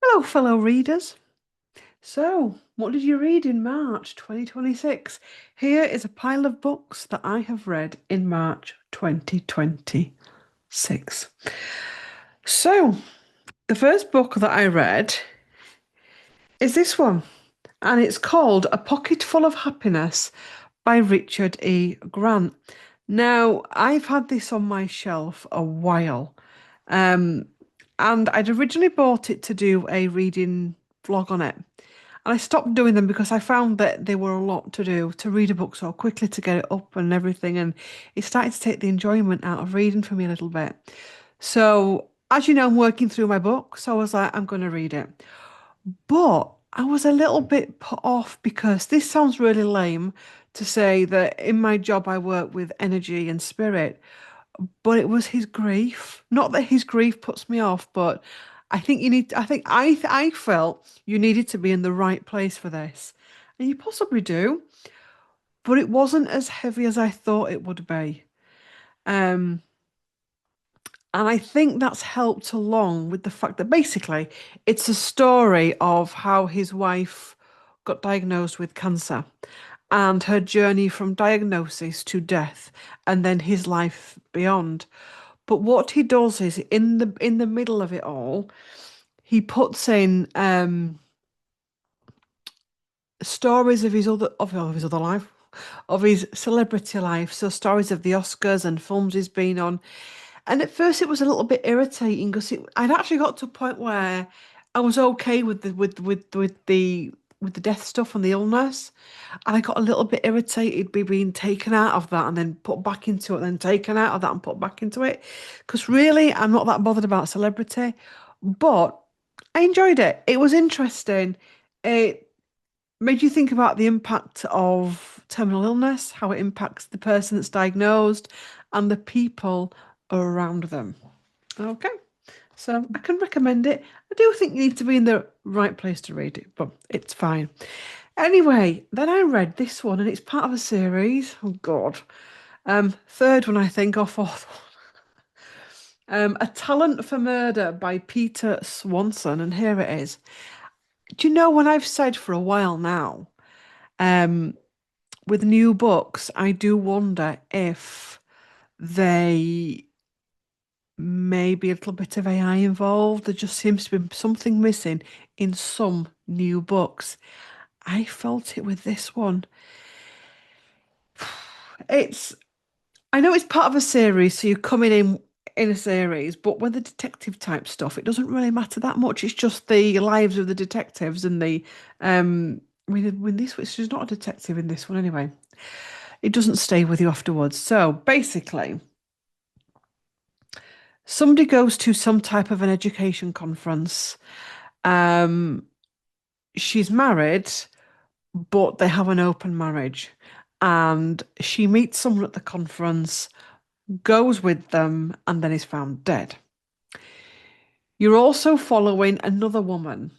Hello, fellow readers. So, what did you read in March 2026? Here is a pile of books that I have read in March 2026. So, the first book that I read is this one, and it's called A Pocket Full of Happiness by Richard E. Grant. Now, I've had this on my shelf a while, um, and I'd originally bought it to do a reading vlog on it. And I stopped doing them because I found that they were a lot to do to read a book so quickly to get it up and everything. And it started to take the enjoyment out of reading for me a little bit. So, as you know, I'm working through my book. So I was like, I'm going to read it. But I was a little bit put off because this sounds really lame to say that in my job I work with energy and spirit, but it was his grief. Not that his grief puts me off, but I felt you needed to be in the right place for this. And you possibly do, but it wasn't as heavy as I thought it would be. Um, and I think that's helped along with the fact that basically it's a story of how his wife got diagnosed with cancer and her journey from diagnosis to death and then his life beyond. But what he does is in the middle of it all, he puts in stories of his other life, of his celebrity life. So stories of the Oscars and films he's been on. And at first it was a little bit irritating because I'd actually got to a point where I was okay with the death stuff and the illness. And I got a little bit irritated by being taken out of that and then put back into it, and then taken out of that and put back into it. Because really, I'm not that bothered about celebrity. But I enjoyed it. It was interesting. It made you think about the impact of terminal illness, how it impacts the person that's diagnosed and the people around them. Okay, so I can recommend it. I do think you need to be in the right place to read it, but it's fine. Anyway, then I read this one, and it's part of a series. Oh God, third one I think, or fourth one. A Talent for Murder by Peter Swanson, and here it is. Do you know when I've said for a while now, um, with new books, I do wonder if they may be a little bit of AI involved. There just seems to be something missing in some new books. I felt it with this one. It's, I know it's part of a series, so you're coming in a series, but with the detective type stuff, it doesn't really matter that much. It's just the lives of the detectives and the when this, which is not a detective in this one anyway. It doesn't stay with you afterwards. So basically, somebody goes to some type of an education conference. Um, she's married, but they have an open marriage. And she meets someone at the conference, goes with them, and then is found dead. You're also following another woman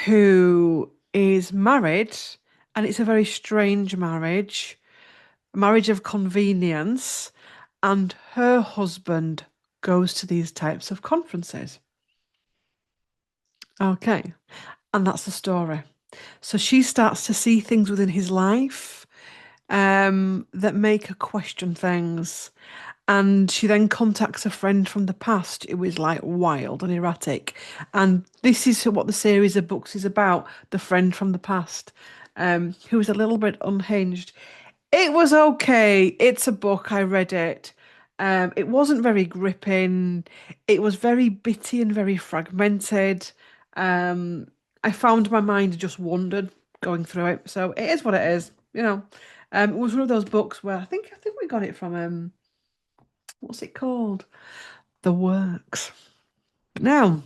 who is married, and it's a very strange marriage, a marriage of convenience, and her husband goes to these types of conferences. Okay, and that's the story. So she starts to see things within his life that make her question things. And she then contacts a friend from the past who is like wild and erratic. And this is what the series of books is about, the friend from the past, who is a little bit unhinged. It was okay. It's a book. I read it. It wasn't very gripping. It was very bitty and very fragmented. Um, I found my mind just wandered going through it. So it is what it is, you know. It was one of those books where I think we got it from what's it called? The Works. Now,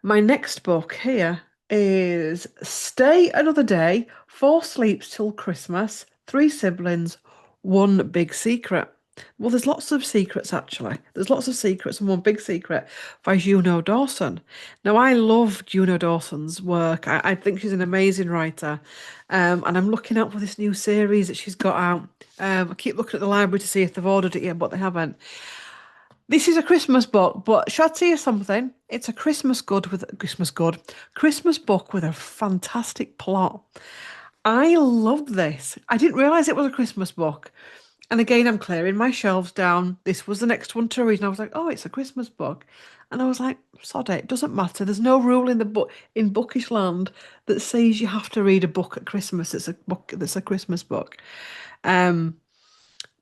my next book here is Stay Another Day, Four Sleeps Till Christmas, Three Siblings, One Big Secret. Well, there's lots of secrets actually. There's lots of secrets and one big secret by Juno Dawson. Now, I love Juno Dawson's work. I think she's an amazing writer. And I'm looking out for this new series that she's got out. I keep looking at the library to see if they've ordered it yet, but they haven't. This is a Christmas book, but shall I tell you something? It's a Christmas book with a fantastic plot. I love this. I didn't realize it was a Christmas book. And again, I'm clearing my shelves down. This was the next one to read, and I was like, "Oh, it's a Christmas book," and I was like, "Sod it, it doesn't matter. There's no rule in the book in bookish land that says you have to read a book at Christmas. It's a book that's a Christmas book." Um,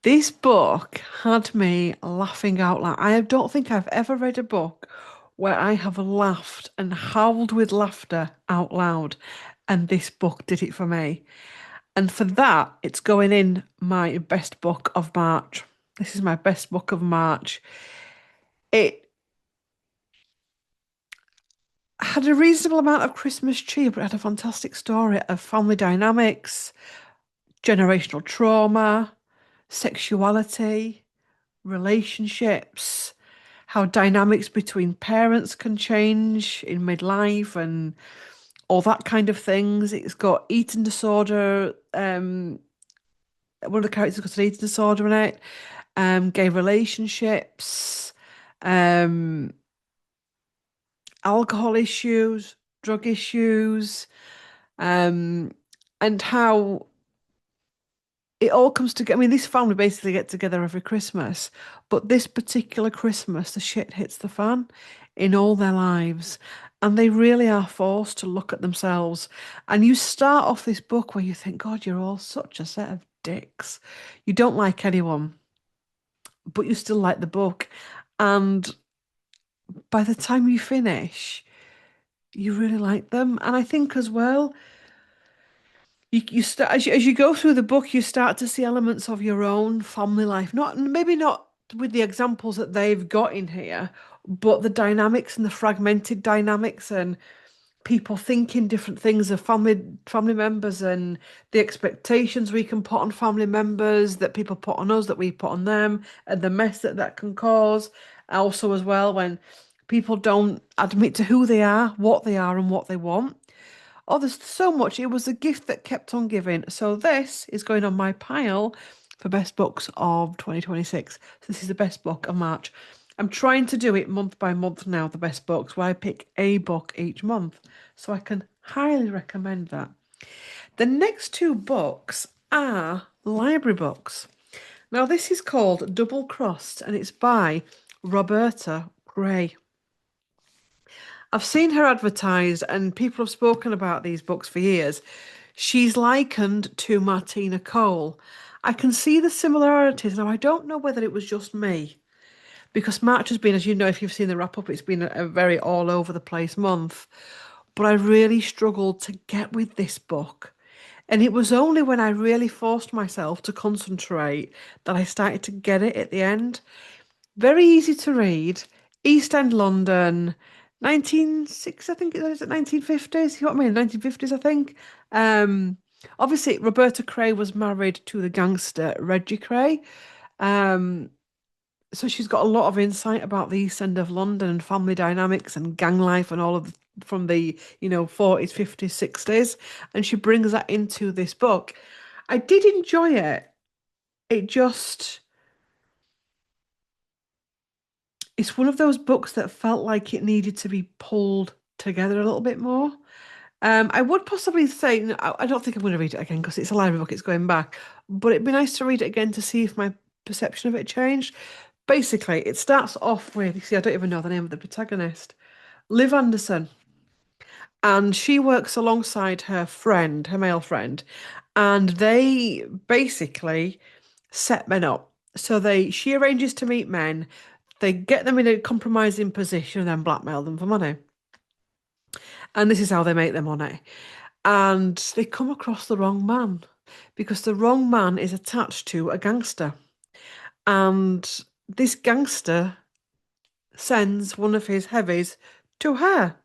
this book had me laughing out loud. I don't think I've ever read a book where I have laughed and howled with laughter out loud, and this book did it for me. And for that, it's going in my best book of March. This is my best book of March. It had a reasonable amount of Christmas cheer, but it had a fantastic story of family dynamics, generational trauma, sexuality, relationships, how dynamics between parents can change in midlife and all that kind of things. It's got eating disorder. One of the characters got an eating disorder in it. Gay relationships, um, alcohol issues, drug issues, um, and how it all comes together. I mean, this family basically get together every Christmas, but this particular Christmas, the shit hits the fan in all their lives. And they really are forced to look at themselves. And you start off this book where you think, God, you're all such a set of dicks. You don't like anyone, but you still like the book. And by the time you finish, you really like them. And I think as well, you start as you go through the book, you start to see elements of your own family life. Not maybe not with the examples that they've got in here, but the dynamics and the fragmented dynamics and people thinking different things of family members and the expectations we can put on family members that people put on us that we put on them and the mess that that can cause. Also, as well, when people don't admit to who they are, and what they want. Oh, there's so much. It was a gift that kept on giving. So this is going on my pile for best books of 2026. So this is the best book of March. I'm trying to do it month by month now, the best books, where I pick a book each month. So I can highly recommend that. The next two books are library books. Now, this is called Double Crossed and it's by Roberta Gray. I've seen her advertised and people have spoken about these books for years. She's likened to Martina Cole. I can see the similarities. Now, I don't know whether it was just me, because March has been, as you know, if you've seen the wrap up, it's been a very all over the place month. But I really struggled to get with this book. And it was only when I really forced myself to concentrate that I started to get it at the end. Very easy to read. East End London, 1960, I think it is, 1950s. You know what I mean? 1950s, I think. Um, Obviously, Roberta Cray was married to the gangster Reggie Cray. Um, so she's got a lot of insight about the East End of London and family dynamics and gang life and all of from the, 40s, 50s, 60s. And she brings that into this book. I did enjoy it. It just it's one of those books that felt like it needed to be pulled together a little bit more. I would possibly say, I don't think I'm going to read it again because it's a library book, it's going back, but it'd be nice to read it again to see if my perception of it changed. Basically, it starts off with, you see, I don't even know the name of the protagonist, Liv Anderson, and she works alongside her friend, her male friend, and they basically set men up. So she arranges to meet men, they get them in a compromising position and then blackmail them for money. And this is how they make their money. And they come across the wrong man because the wrong man is attached to a gangster. And this gangster sends one of his heavies to her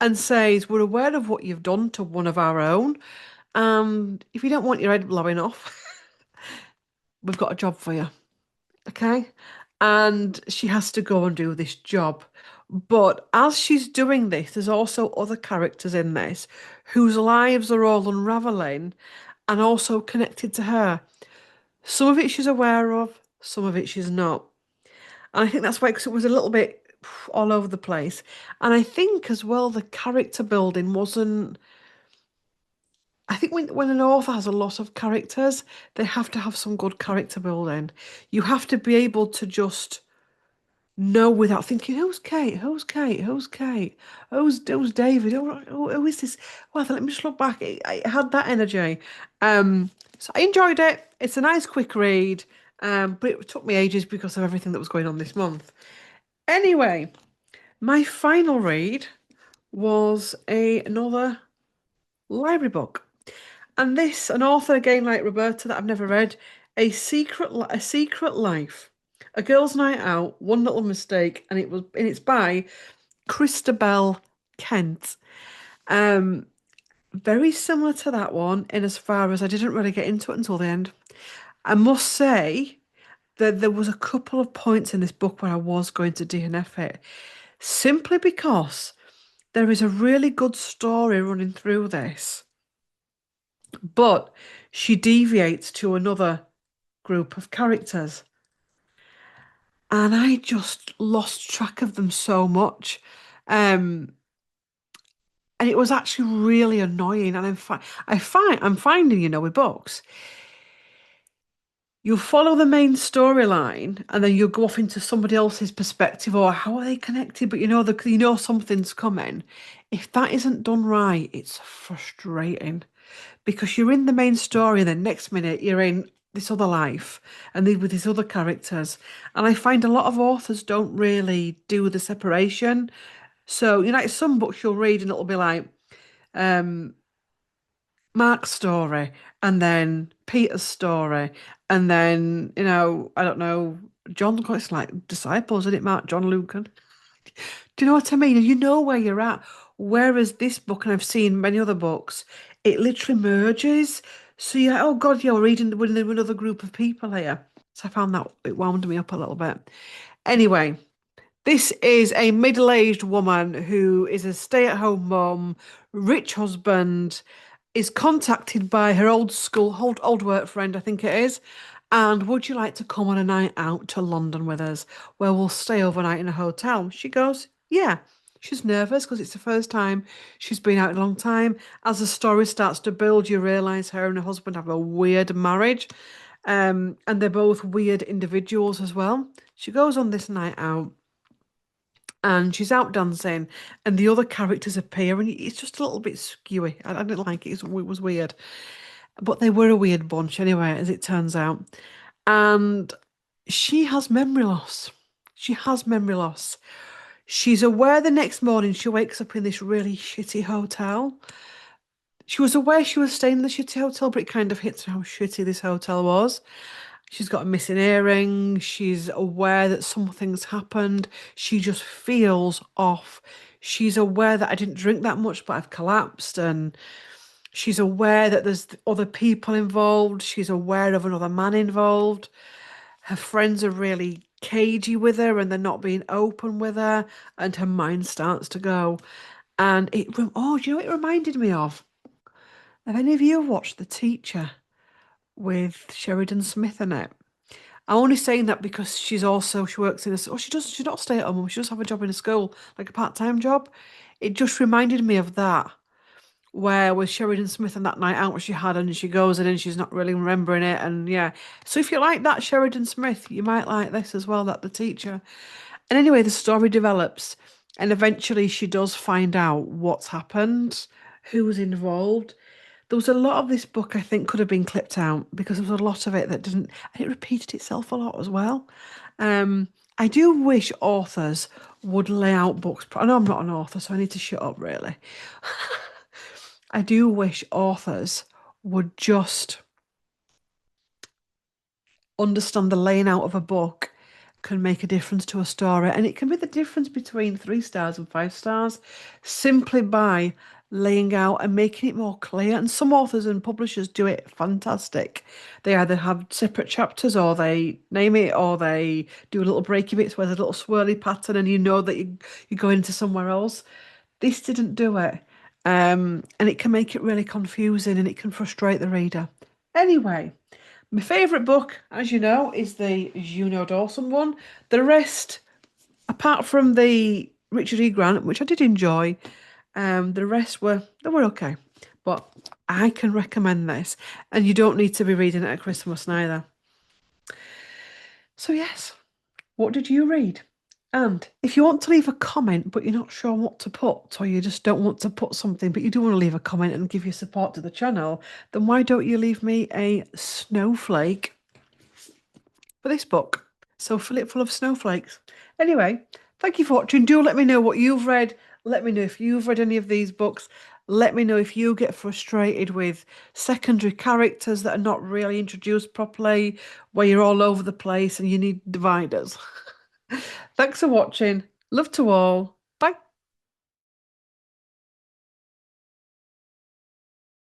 and says, "We're aware of what you've done to one of our own. And if you don't want your head blowing off, we've got a job for you." Okay. And she has to go and do this job. But as she's doing this, there's also other characters in this whose lives are all unraveling and also connected to her. Some of it she's aware of, some of it she's not. And I think that's why, because it was a little bit all over the place. And I think as well, the character building wasn't. I think when an author has a lot of characters, they have to have some good character building. You have to be able to just know without thinking, who's Kate? Who's Kate? Who's Kate? Who's David? Who is this? Well, let me just look back. It had that energy. So I enjoyed it. It's a nice quick read, but it took me ages because of everything that was going on this month. Anyway, my final read was another library book. And this, an author again like Roberta that I've never read, a Secret Life, a girl's night out, one little mistake, and it's by Christabel Kent. Um, Very similar to that one in as far as I didn't really get into it until the end. I must say that there was a couple of points in this book where I was going to DNF it, simply because there is a really good story running through this, but she deviates to another group of characters. And I just lost track of them so much. Um, and it was actually really annoying. And I'm finding, with books, you follow the main storyline and then you'll go off into somebody else's perspective or how are they connected, but you know something's coming. If that isn't done right, it's frustrating because you're in the main story and then next minute you're in this other life and with these other characters. And I find a lot of authors don't really do the separation. So, like some books you'll read and it'll be like um Mark's story and then Peter's story and then, I don't know, John, it's like disciples, isn't it? Mark, John, Luke. Do you know what I mean? And you know where you're at. Whereas this book, and I've seen many other books, it literally merges. So you're like, oh God, yeah, we're in another group of people here. So I found that it wound me up a little bit. Anyway, this is a middle-aged woman who is a stay-at-home mom, rich husband, is contacted by her old work friend, I think it is, and would you like to come on a night out to London with us, where we'll stay overnight in a hotel? She goes, yeah. She's nervous because it's the first time she's been out in a long time. As the story starts to build, you realise her and her husband have a weird marriage, and they're both weird individuals as well. She goes on this night out and she's out dancing, and the other characters appear, and it's just a little bit skewy. I didn't like it. It was weird, but they were a weird bunch anyway, as it turns out. And she has memory loss. She has memory loss. She's aware the next morning she wakes up in this really shitty hotel. She was aware she was staying in the shitty hotel, but it kind of hits her how shitty this hotel was. She's got a missing earring. She's aware that something's happened. She just feels off. She's aware that I didn't drink that much, but I've collapsed. And she's aware that there's other people involved. She's aware of another man involved. Her friends are really cagey with her and they're not being open with her. And her mind starts to go. And do you know what it reminded me of? Have any of you watched The Teacher with Sheridan Smith in it? I'm only saying that because she works in she's not a stay-at-home mum, she does have a job in a school, like a part-time job. It just reminded me of that, where with Sheridan Smith and that night out she had, and she goes in and she's not really remembering it, and yeah. So if you like that Sheridan Smith, you might like this as well, that The Teacher. And anyway, the story develops, and eventually she does find out what's happened, who was involved. There was a lot of this book I think could have been clipped out because there was a lot of it that didn't, and it repeated itself a lot as well. I do wish authors would lay out books. I know I'm not an author, so I need to shut up really. I do wish authors would just understand the laying out of a book can make a difference to a story, and it can be the difference between 3 stars and 5 stars simply by laying out and making it more clear. And some authors and publishers do it fantastic. They either have separate chapters or they name it or they do a little breaky bits where there's a little swirly pattern and you know that you're going into somewhere else. This didn't do it. And it can make it really confusing and it can frustrate the reader. Anyway, My favourite book, as you know, is the Juno Dawson one. The rest, apart from the Richard E. Grant, which I did enjoy, the rest they were okay. But I can recommend this, and you don't need to be reading it at Christmas neither. So yes, what did you read? And if you want to leave a comment, but you're not sure what to put, or you just don't want to put something, but you do want to leave a comment and give your support to the channel, then why don't you leave me a snowflake for this book? So fill it full of snowflakes. Anyway, thank you for watching. Do let me know what you've read. Let me know if you've read any of these books. Let me know if you get frustrated with secondary characters that are not really introduced properly, where you're all over the place and you need dividers. Thanks for watching. Love to all.